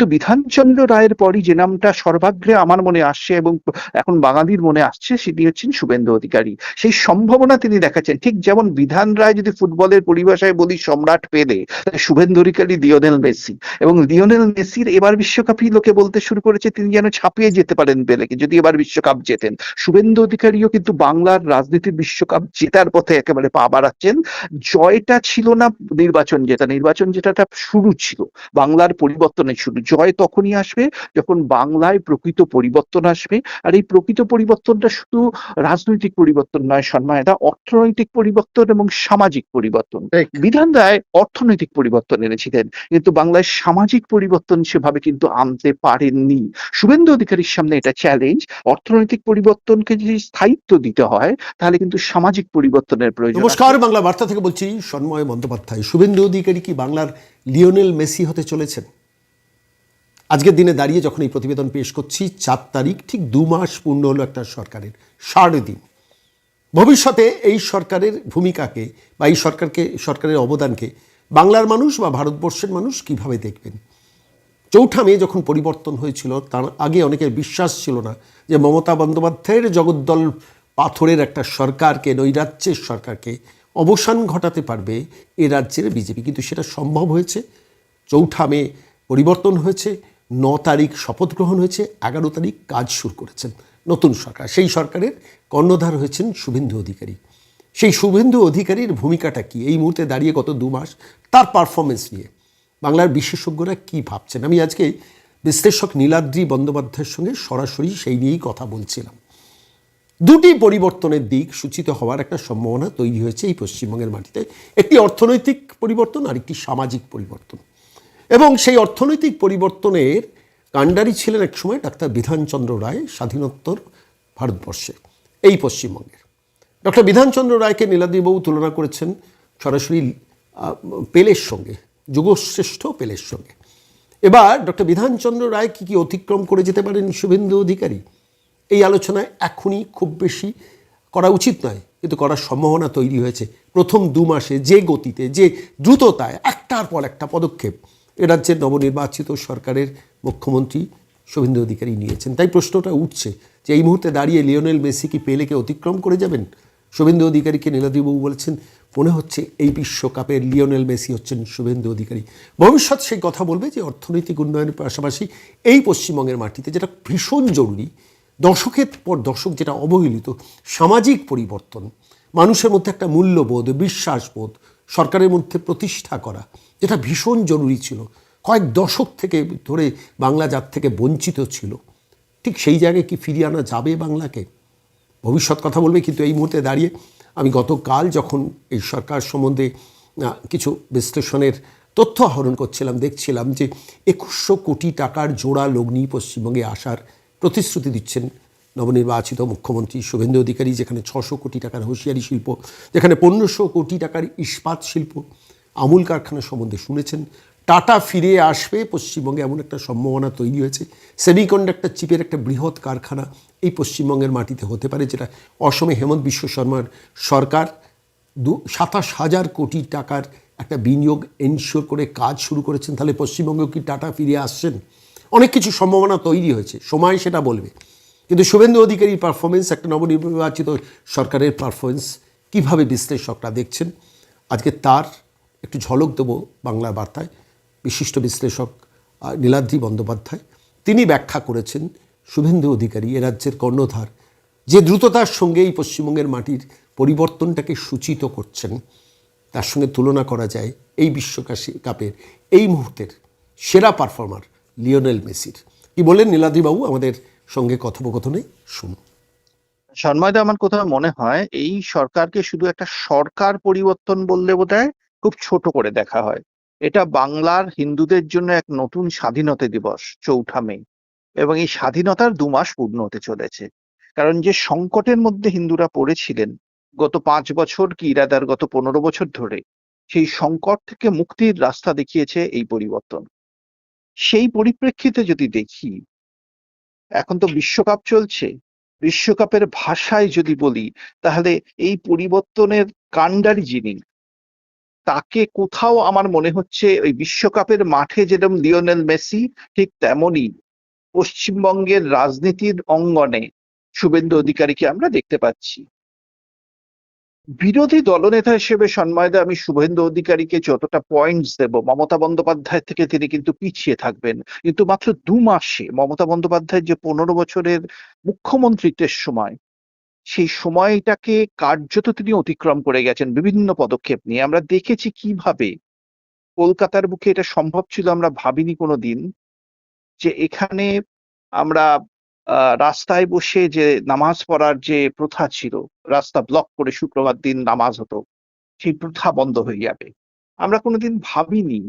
কিন্তু বিধানচন্দ্র রায়ের পরই যে নামটা সর্বাগ্রে আমার মনে আসছে এবং এখন বাঙালির মনে আসছে, সেটি হচ্ছেন শুভেন্দু অধিকারী। সেই সম্ভাবনা তিনি দেখাচ্ছেন, ঠিক যেমন বিধান রায় যদি ফুটবলের পরিভাষায় বলি সম্রাট পেলে, শুভেন্দু অধিকারী লিওনেল মেসি। এবং লিওনেল মেসির এবার বিশ্বকাপই লোকে বলতে শুরু করেছে তিনি যেন ছাপিয়ে যেতে পারেন পেলেকে, যদি এবার বিশ্বকাপ জেতেন। শুভেন্দু অধিকারীও কিন্তু বাংলার রাজনীতির বিশ্বকাপ জেতার পথে একেবারে পা বাড়াচ্ছেন। জয়টা ছিল না নির্বাচন জেতা, নির্বাচন জেতাটা শুরু ছিল, বাংলার পরিবর্তনের শুরু। জয় তখনই আসবে যখন বাংলায় প্রকৃত পরিবর্তন আসবে। আর এই প্রকৃত পরিবর্তনটা শুধু রাজনৈতিক পরিবর্তন নয় সন্মায়দা, অর্থনৈতিক পরিবর্তন এবং সামাজিক পরিবর্তন। বিধান রায় অর্থনৈতিক পরিবর্তন এনেছিলেন, কিন্তু বাংলায় সামাজিক পরিবর্তন সেভাবে কিন্তু আনতে পারেননি। শুভেন্দু অধিকারীর সামনে এটা চ্যালেঞ্জ। অর্থনৈতিক পরিবর্তনকে যদি স্থায়িত্ব দিতে হয়, তাহলে কিন্তু সামাজিক পরিবর্তনের প্রয়োজন। নমস্কার, বাংলা বার্তা থেকে বলছি সন্ময় বন্দ্যোপাধ্যায়। শুভেন্দু অধিকারী কি বাংলার লিওনেল মেসি হতে চলেছেন? আজকের দিনে দাঁড়িয়ে যখন এই প্রতিবেদন পেশ করছি, 4 তারিখ, ঠিক 2 মাস পূর্ণ হলো একটা সরকারের, 60 দিন। ভবিষ্যতে এই সরকারের ভূমিকাকে বা এই সরকারের অবদানকে বাংলার মানুষ বা ভারতবর্ষের মানুষ কিভাবে দেখবেন? 4 মে যখন পরিবর্তন হয়েছিল, তার আগে অনেকের বিশ্বাস ছিল না যে মমতা বন্দ্যোপাধ্যায়ের জগদ্দল পাথরের একটা সরকারকে, নৈরাজ্যের সরকারকে অবসান ঘটাতে পারবে এ রাজ্যের বিজেপি। কিন্তু সেটা সম্ভব হয়েছে। 4 মে পরিবর্তন হয়েছে, 9 তারিখ শপথ গ্রহণ হয়েছে, 11 তারিখ কাজ শুরু করেছেন নতুন সরকার। সেই সরকারের কর্ণধার হয়েছেন শুভেন্দু অধিকারী। সেই শুভেন্দু অধিকারীর ভূমিকাটা কি এই মুহূর্তে দাঁড়িয়ে, গত 2 মাস তার পারফরমেন্স নিয়ে বাংলার বিশেষজ্ঞরা কি ভাবছেন? আমি আজকে বিশ্লেষক নীলাদ্রি বন্দ্যোপাধ্যায়ের সঙ্গে সরাসরি সেই নিয়েই কথা বলছিলাম। 2টি পরিবর্তনের দিক সূচিত হওয়ার একটা সম্ভাবনা তৈরি হয়েছে এই পশ্চিমবঙ্গের মাটিতে। একটি অর্থনৈতিক পরিবর্তন আর একটি সামাজিক পরিবর্তন। এবং সেই অর্থনৈতিক পরিবর্তনের কাণ্ডারি ছিলেন একসময় ডাক্তার বিধানচন্দ্র রায়, স্বাধীনোত্তর ভারতবর্ষে, এই পশ্চিমবঙ্গের। ডক্টর বিধানচন্দ্র রায়কে নীলাদ্রিবাবু তুলনা করেছেন সরাসরি পেলের সঙ্গে, যুগশ্রেষ্ঠ পেলের সঙ্গে। এবার ডক্টর বিধানচন্দ্র রায় কি অতিক্রম করে যেতে পারেন শুভেন্দু অধিকারী? এই আলোচনায় এখনই খুব বেশি করা উচিত নয়, কিন্তু করার সম্ভাবনা তৈরি হয়েছে। প্রথম 2 মাসে যে গতিতে, যে দ্রুততায় একটার পর একটা পদক্ষেপ এ রাজ্যের নবনির্বাচিত সরকারের মুখ্যমন্ত্রী শুভেন্দু অধিকারী নিয়েছেন। তাই প্রশ্নটা উঠছে যে এই মুহূর্তে দাঁড়িয়ে লিওনেল মেসি কি পেলেকে অতিক্রম করে যাবেন? শুভেন্দু অধিকারীকে নীলাদ্রিবাবু বলেছেন, মনে হচ্ছে এই বিশ্বকাপের লিওনেল মেসি হচ্ছেন শুভেন্দু অধিকারী। ভবিষ্যৎ সেই কথা বলবে যে অর্থনৈতিক উন্নয়নের পাশাপাশি এই পশ্চিমবঙ্গের মাটিতে যেটা ভীষণ জরুরি, দশকের পর দশক যেটা অবহেলিত, সামাজিক পরিবর্তন, মানুষের মধ্যে একটা মূল্যবোধ, বিশ্বাসবোধ সরকারের মধ্যে প্রতিষ্ঠা করা, যেটা ভীষণ জরুরি ছিল, কয়েক দশক থেকে ধরে বাংলা যার থেকে বঞ্চিত ছিল, ঠিক সেই জায়গায় কি ফিরিয়ে আনা যাবে বাংলাকে? ভবিষ্যৎ কথা বলবে। কিন্তু এই মুহূর্তে দাঁড়িয়ে আমি গতকাল যখন এই সরকার সম্বন্ধে কিছু বিশ্লেষণের তথ্য আহরণ করছিলাম, দেখছিলাম যে 2100 কোটি টাকার জোড়া লগ্নি পশ্চিমবঙ্গে আসার প্রতিশ্রুতি দিচ্ছেন নবনির্বাচিত মুখ্যমন্ত্রী শুভেন্দু অধিকারী। যেখানে 600 কোটি টাকার হুঁশিয়ারি শিল্প, যেখানে 1500 কোটি টাকার ইস্পাত শিল্প, আমুল কারখানা সম্বন্ধে শুনেছেন। টাটা ফিরে আসবে পশ্চিমবঙ্গে, এমন একটা সম্ভাবনা তৈরি হয়েছে। সেমিকন্ডাক্টর চিপের একটা বৃহৎ কারখানা এই পশ্চিমবঙ্গের মাটিতে হতে পারে, যেটা অসমে হেমন্ত বিশ্ব শর্মার সরকার 27,000 কোটি টাকার একটা বিনিয়োগ এনশিওর করে কাজ শুরু করেছেন। তাহলে পশ্চিমবঙ্গে কি টাটা ফিরে আসছেন? অনেক কিছু সম্ভাবনা তৈরি হয়েছে, সময় সেটা বলবে। কিন্তু শুভেন্দু অধিকারীর পারফরমেন্স, একটা নবনির্বাচিত সরকারের পারফরমেন্স কীভাবে বিশ্লেষকরা দেখছেন, আজকে তার একটু ঝলক দেবো বাংলা বার্তায়। বিশিষ্ট বিশ্লেষক নীলাদ্রি বন্দ্যোপাধ্যায় তিনি ব্যাখ্যা করেছেন শুভেন্দু অধিকারী এ রাজ্যের কর্ণধার, যে দ্রুততার সঙ্গে এই পশ্চিমবঙ্গের মাটির পরিবর্তনটাকে সূচিত করছেন, তার সঙ্গে তুলনা করা যায় এই বিশ্বকাপের এই মুহূর্তের সেরা পারফর্মার লিওনেল মেসির। কি বললেন নীলাদ্রিবাবু আমাদের সঙ্গে কথোপকথনে শুনুন। সন্ময়দা, আমার কোথাও মনে হয় এই সরকারকে শুধু একটা সরকার পরিবর্তন বললে বোধহয় খুব ছোট করে দেখা হয়। এটা বাংলার হিন্দুদের জন্য এক নতুন স্বাধীনতা দিবস, 4 মে। এবং এই স্বাধীনতার 2 মাস পূর্ণ হতে চলেছে। কারণ যে সংকটের মধ্যে হিন্দুরা পড়েছিলেন গত 5 বছর কি ইরাদার গত 15 বছর ধরে, সেই সংকট থেকে মুক্তির রাস্তা দেখিয়েছে এই পরিবর্তন। সেই পরিপ্রেক্ষিতে যদি দেখি, এখন তো বিশ্বকাপ চলছে, বিশ্বকাপের ভাষায় যদি বলি, তাহলে এই পরিবর্তনের কাণ্ডারি যিনি, তাকে কোথাও আমার মনে হচ্ছে ওই বিশ্বকাপের মাঠে যেরকম লিওনেল মেসি, ঠিক তেমনই পশ্চিমবঙ্গের রাজনীতির অঙ্গনে শুভেন্দু অধিকারীকে আমরা দেখতে পাচ্ছি। বিরোধী দলনেতা হিসেবে সন্ময়দা আমি শুভেন্দু অধিকারীকে যতটা পয়েন্টস দেব, মমতা বন্দ্যোপাধ্যায় থেকে তিনি কিন্তু পিছিয়ে থাকবেন, কিন্তু মাত্র 2 মাসে মমতা বন্দ্যোপাধ্যায়ের যে 15 বছরের মুখ্যমন্ত্রিত্বের সময়, সেই সময়টাকে কার্যত তিনি অতিক্রম করে গেছেন বিভিন্ন পদক্ষেপ নিয়ে। আমরা দেখেছি কিভাবে কলকাতার বুকে এটা সম্ভব ছিল, আমরা ভাবিনি কোনোদিন যে এখানে আমরা রাস্তায় বসে যে নামাজ পড়ার যে প্রথা ছিল, রাস্তা ব্লক করে শুক্রবার দিন নামাজ হতো, সেই প্রথা বন্ধ হয়ে যাবে। আমরা কোনোদিন ভাবিনি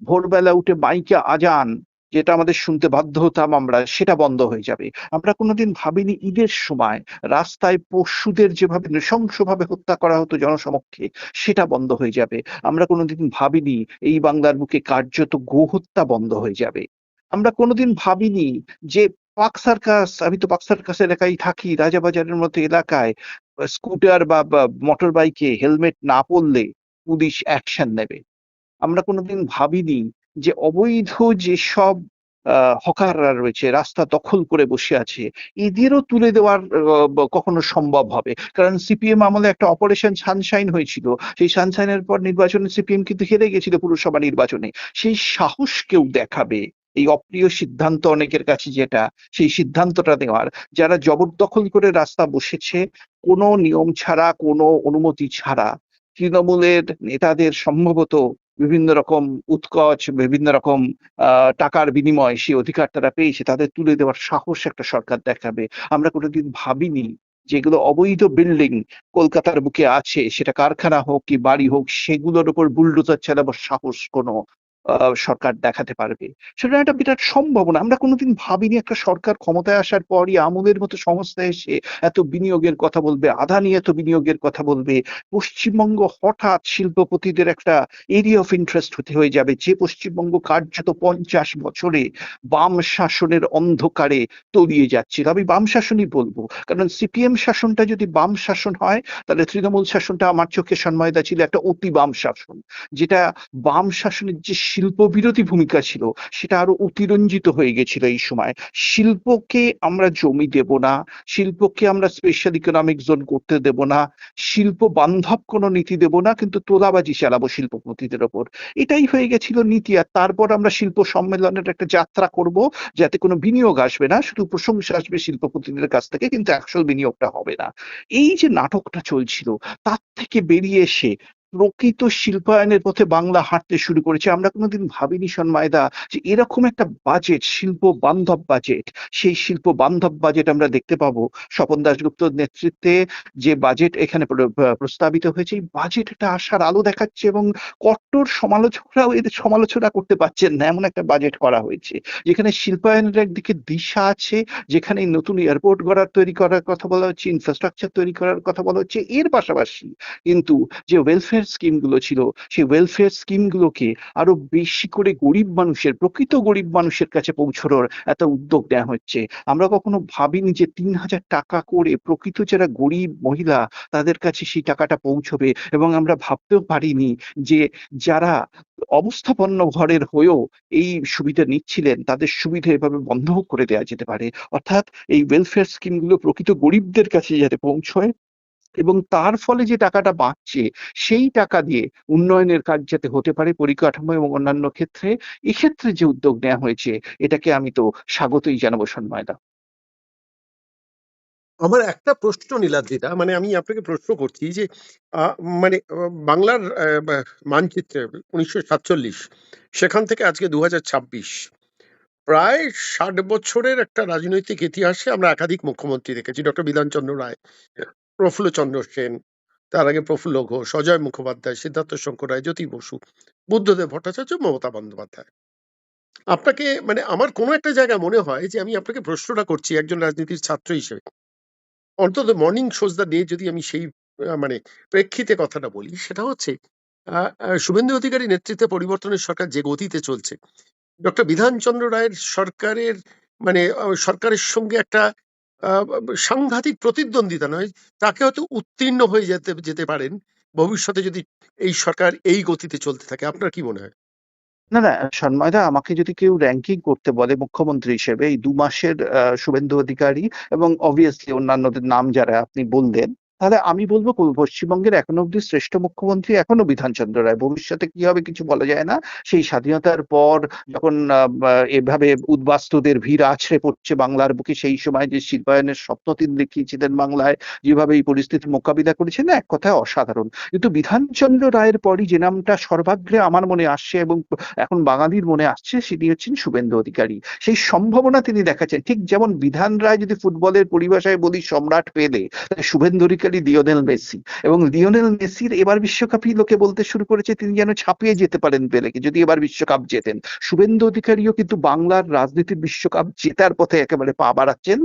ভোরবেলা উঠে মাইকে আজান, যেটা আমাদের শুনতে বাধ্য হতাম আমরা, সেটা বন্ধ হয়ে যাবে। আমরা কোনোদিন ভাবিনি ঈদের সময় রাস্তায় পশুদের যেভাবে নৃশংসভাবে হত্যা করা হতো জনসমক্ষে, সেটা বন্ধ হয়ে যাবে। আমরা কোনোদিন ভাবিনি এই বাংলার বুকে কার্যত গোহত্যা বন্ধ হয়ে যাবে। আমরা কোনোদিন ভাবিনি যে পার্ক সার্কাস, আমি তো পার্ক সার্কাস এলাকায় থাকি, রাজাবাজারের মতো এলাকায় স্কুটার বা মোটর বাইকে হেলমেট না পরলে পুলিশ অ্যাকশন নেবে। আমরা কোনোদিন ভাবিনি যে অবৈধ যেসব হকাররা রয়েছে, রাস্তা দখল করে বসে আছে, এদেরও তুলে দেওয়ার কখনো সম্ভব হবে। কারণ সিপিএম আমলে একটা অপারেশন সানশাইন হয়েছিল, সেই সানশাইনের পর নির্বাচনে সিপিএম কিন্তু হেরে গেছিল পুরসভা নির্বাচনে। সেই সাহস কেউ দেখাবে এই অপ্রিয় সিদ্ধান্ত অনেকের কাছে যেটা, সেই সিদ্ধান্তটা নেওয়ার, যারা জবরদখল করে রাস্তা বসেছে কোনো নিয়ম ছাড়া, কোনো অনুমতি ছাড়া, তৃণমূলের নেতাদের সম্ভবত বিভিন্ন রকম উৎকোচ, বিভিন্ন রকম টাকার বিনিময়ে সেই অধিকার তারা পেয়েছে, তাদের তুলে দেওয়ার সাহস একটা সরকার দেখাবে। আমরা কোনোদিন ভাবিনি যেগুলো অবৈধ বিল্ডিং কলকাতার বুকে আছে, সেটা কারখানা হোক কি বাড়ি হোক, সেগুলোর উপর বুলডোজার চালাবার সাহস কোনো সরকার দেখাতে পারবে। সেটা একটা বিরাট সম্ভাবনা। আমরা কোনোদিন ভাবিনি একটা সরকার ক্ষমতায় আসার পরই আমুলের মতো সংস্থা এসে এত বিনিয়োগের কথা বলবে, আদানি এত বিনিয়োগের কথা বলবে, পশ্চিমবঙ্গ হঠাৎ শিল্পপতিদের একটা এরিয়া অফ ইন্টারেস্ট হয়ে যাবে, যে পশ্চিমবঙ্গ কার্যত 50 বছরে বাম শাসনের অন্ধকারে তলিয়ে যাচ্ছিল। আমি বাম শাসনই বলবো, কারণ সিপিএম শাসনটা যদি বাম শাসন হয়, তাহলে তৃণমূল শাসনটা আমার চোখে সন্ময়দা ছিল একটা অতি বাম শাসন, যেটা বাম শাসনের যে শিল্প বিরোধী ভূমিকা ছিল, সেটা আরো অতিরঞ্জিত হয়ে গেছিল এই সময়। শিল্পকে আমরা জমি দেব না, শিল্পকে আমরা স্পেশাল ইকোনমিক জোন করতে দেব না, শিল্প বান্ধব কোনো নীতি দেব না, কিন্তু তোলাবাজি চালাবো শিল্পপতিদের ওপর, এটাই হয়ে গেছিল নীতি। আর তারপর আমরা শিল্প সম্মেলনের একটা যাত্রা করব, যাতে কোনো বিনিয়োগ আসবে না, শুধু প্রশংসা আসবে শিল্পপতিদের কাছ থেকে, কিন্তু আসল বিনিয়োগটা হবে না। এই যে নাটকটা চলছিল, তার থেকে বেরিয়ে এসে প্রকৃত শিল্পায়নের পথে বাংলা হাঁটতে শুরু করেছে। আমরা কোনোদিন ভাবিনি সন্ময়দা যে এরকম একটা বাজেট, শিল্প বান্ধব বাজেট, সেই শিল্প বান্ধব বাজেট আমরা দেখতে পাবো স্বপন দাশগুপ্তর নেতৃত্বে। যে বাজেট এখানে প্রস্তাবিত হয়েছে, এই বাজেটটা আসার আলো দেখাচ্ছে, এবং কট্টর সমালোচকরাও এদের সমালোচনা করতে পারছেন না, এমন একটা বাজেট করা হয়েছে যেখানে শিল্পায়নের একদিকে দিশা আছে, যেখানে নতুন এয়ারপোর্ট তৈরি করার কথা বলা হচ্ছে, ইনফ্রাস্ট্রাকচার তৈরি করার কথা বলা হচ্ছে, এর পাশাপাশি কিন্তু যে ওয়েলফেয়ার স্কিম গুলো ছিল, সেই ওয়েলফেয়ার স্কিম গুলোকে আরো বেশি করে গরিব মানুষের, প্রকৃত গরিব মানুষের কাছে পৌঁছানোর একটা উদ্যোগ নেওয়া হচ্ছে। আমরা কখনো ভাবিনি যে 3,000 টাকা করে প্রকৃত যারা গরিব মহিলা, তাদের কাছে সেই টাকাটা পৌঁছবে, এবং আমরা ভাবতেও পারিনি যে যারা অবস্থাপন্ন ঘরের হয়েও এই সুবিধা নিচ্ছিলেন, তাদের সুবিধা এভাবে বন্ধ করে দেওয়া যেতে পারে। অর্থাৎ এই ওয়েলফেয়ার স্কিম গুলো প্রকৃত গরিবদের কাছে যাতে পৌঁছয়, এবং তার ফলে যে টাকাটা বাঁচছে, সেই টাকা দিয়ে উন্নয়নের কাজ যাতে হতে পারে পরিকাঠামো এবং অন্যান্য ক্ষেত্রে, এক্ষেত্রে যে উদ্যোগ নেওয়া হয়েছে, এটাকে আমি তো স্বাগতই জানাবো সন্ময়দা। আমার একটা প্রশ্ন নীলাদ্রিদা, মানে আমি আপনাকে প্রশ্ন করছি যে মানে বাংলার মানচিত্রে 1947 সেখান থেকে আজকে 2026, প্রায় 60 বছরের একটা রাজনৈতিক ইতিহাসে আমরা একাধিক মুখ্যমন্ত্রী দেখেছি। ডক্টর বিধানচন্দ্র রায়, প্রফুল্ল চন্দ্র সেন, তার আগে প্রফুল্ল ঘোষ, অজয় মুখোপাধ্যায়, সিদ্ধার্থ শঙ্কর রায়, জ্যোতি বসু, বুদ্ধদেব ভট্টাচার্য, মমতা বন্দ্যোপাধ্যায়। আপনাকে মানে আমার কোনো একটা জায়গায় মনে হয় যে আমি আপনাকে প্রশ্নটা করছি একজন রাজনীতির ছাত্র হিসেবে, অন্তত মর্নিং শোজ দা ডে যদি আমি সেই মানে প্রেক্ষিতে কথাটা বলি, সেটা হচ্ছে শুভেন্দু অধিকারী নেতৃত্বে পরিবর্তনের সরকার যে গতিতে চলছে, ডক্টর বিধানচন্দ্র রায়ের সরকারের মানে সরকারের সঙ্গে একটা সাংঘাতিক প্রতিদ্বন্দ্বিতা নয়, তাকে হয়তো উত্তীর্ণ হয়ে যেতে যেতে পারেন ভবিষ্যতে যদি এই সরকার এই গতিতে চলতে থাকে আপনার কি মনে হয়? না, না, সন্ময়দা, আমাকে যদি কেউ র‍্যাংকিং করতে বলে মুখ্যমন্ত্রী হিসেবে এই ২ মাসের শুভেন্দু অধিকারী এবং obviously অন্যান্যদের নাম যারা আপনি বললেন, তাহলে আমি বলব পশ্চিমবঙ্গের এখনো অব্দি শ্রেষ্ঠ মুখ্যমন্ত্রী এখনো বিধানচন্দ্র রায়। ভবিষ্যতে কি হবে কিছু বলা যায় না। সেই স্বাধীনতার পর যখন এভাবে উদ্বাস্তুদের ভিড় আছড়ে পড়ছে বাংলার বুকে, সেই সময় যে শিল্পায়নের স্বপ্ন তিনি দেখিয়েছিলেন বাংলায়, যেভাবে এই পরিস্থিতির মোকাবিলা করেছেন, এক কথায় অসাধারণ। কিন্তু বিধানচন্দ্র রায়ের পরই যে নামটা সর্বাগ্রে আমার মনে আসছে এবং এখন বাঙালির মনে আসছে, সেটি হচ্ছেন শুভেন্দু অধিকারী। সেই সম্ভাবনা তিনি দেখাচ্ছেন। ঠিক যেমন বিধান রায় যদি ফুটবলের পরিভাষায় বলি সম্রাট পেলে, তাহলে শুভেন্দু অধিকারী লিওনেল মেসি। এবং লিওনেল মেসির এবার বিশ্বকাপই লোকে বলতে শুরু করেছে তিনি যেন ছাপিয়ে যেতে পারেন পেলেকে, যদি এবার বিশ্বকাপ জেতেন। শুভেন্দু অধিকারীও কিন্তু বাংলার রাজনীতির বিশ্বকাপ জেতার পথে একেবারে পা বাড়াচ্ছেন।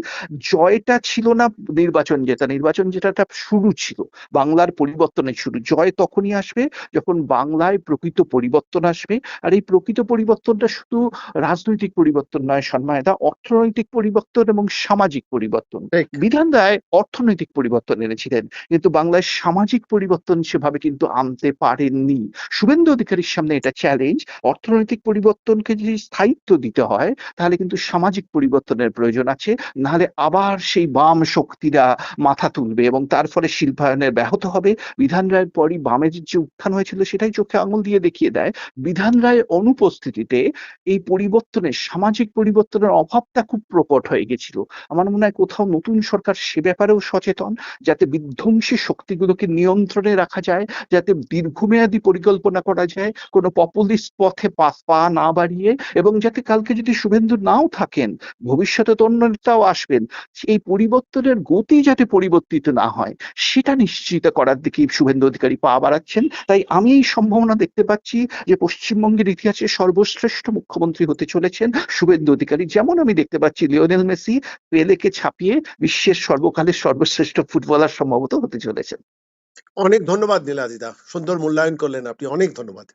জয়টা ছিল না নির্বাচন জেতা, নির্বাচন জেতাটা শুরু ছিল, বাংলার পরিবর্তনের শুরু। জয় তখনই আসবে যখন বাংলায় প্রকৃত পরিবর্তন আসবে। আর এই প্রকৃত পরিবর্তনটা শুধু রাজনৈতিক পরিবর্তন নয় সন্ময়দা, অর্থনৈতিক পরিবর্তন এবং সামাজিক পরিবর্তন। ঠিক। বিধান রায় অর্থনৈতিক পরিবর্তন এনেছিলেন, কিন্তু বাংলায় সামাজিক পরিবর্তন সেভাবে কিন্তু আনতে পারেননি। শুভেন্দু অধিকারীর সামনে এটা চ্যালেঞ্জ। অর্থনৈতিক পরিবর্তনকে যদি স্থায়িত্ব দিতে হয়, তাহলে কিন্তু সামাজিক পরিবর্তনের প্রয়োজন আছে। নাহলে আবার সেই বাম শক্তিরা মাথা তুলবে এবং তার ফলে শিল্পায়নের ব্যাহত হবে। বিধান রায়ের পরই বামের যে উত্থান হয়েছিল সেটাই চোখে আঙুল দিয়ে দেখিয়ে দেয় বিধান রায়ের অনুপস্থিতিতে এই পরিবর্তনের, সামাজিক পরিবর্তনের অভাবটা খুব প্রকট হয়ে গেছিল। আমার মনে হয় কোথাও নতুন সরকার সে ব্যাপারেও সচেতন, যাতে বিধ্বংসী শক্তিগুলোকে নিয়ন্ত্রণে রাখা যায়, যাতে দীর্ঘমেয়াদী পরিকল্পনা করা যায়, কোনো পপুলিস্ট পথে পা না বাড়িয়ে, এবং যাতে কালকে যদি শুভেন্দু নাও থাকেন, ভবিষ্যতে তো অন্য নেতাও আসবেন, এই পরিবর্তনের গতি যাতে পরিবর্তিত না হয় সেটা নিশ্চিত করার দিকে শুভেন্দু অধিকারী পা বাড়াচ্ছেন। তাই আমি এই সম্ভাবনা দেখতে পাচ্ছি যে পশ্চিমবঙ্গের ইতিহাসে সর্বশ্রেষ্ঠ মুখ্যমন্ত্রী হতে চলেছেন শুভেন্দু অধিকারী। যেমন আমি দেখতে পাচ্ছি লিওনেল মেসি পেলেকে ছাপিয়ে বিশ্বের সর্বকালের সর্বশ্রেষ্ঠ ফুটবলার সম্ভবত হতে চলেছেন। অনেক ধন্যবাদ নীলাদিদা, সুন্দর মূল্যায়ন করলেন আপনি, অনেক ধন্যবাদ।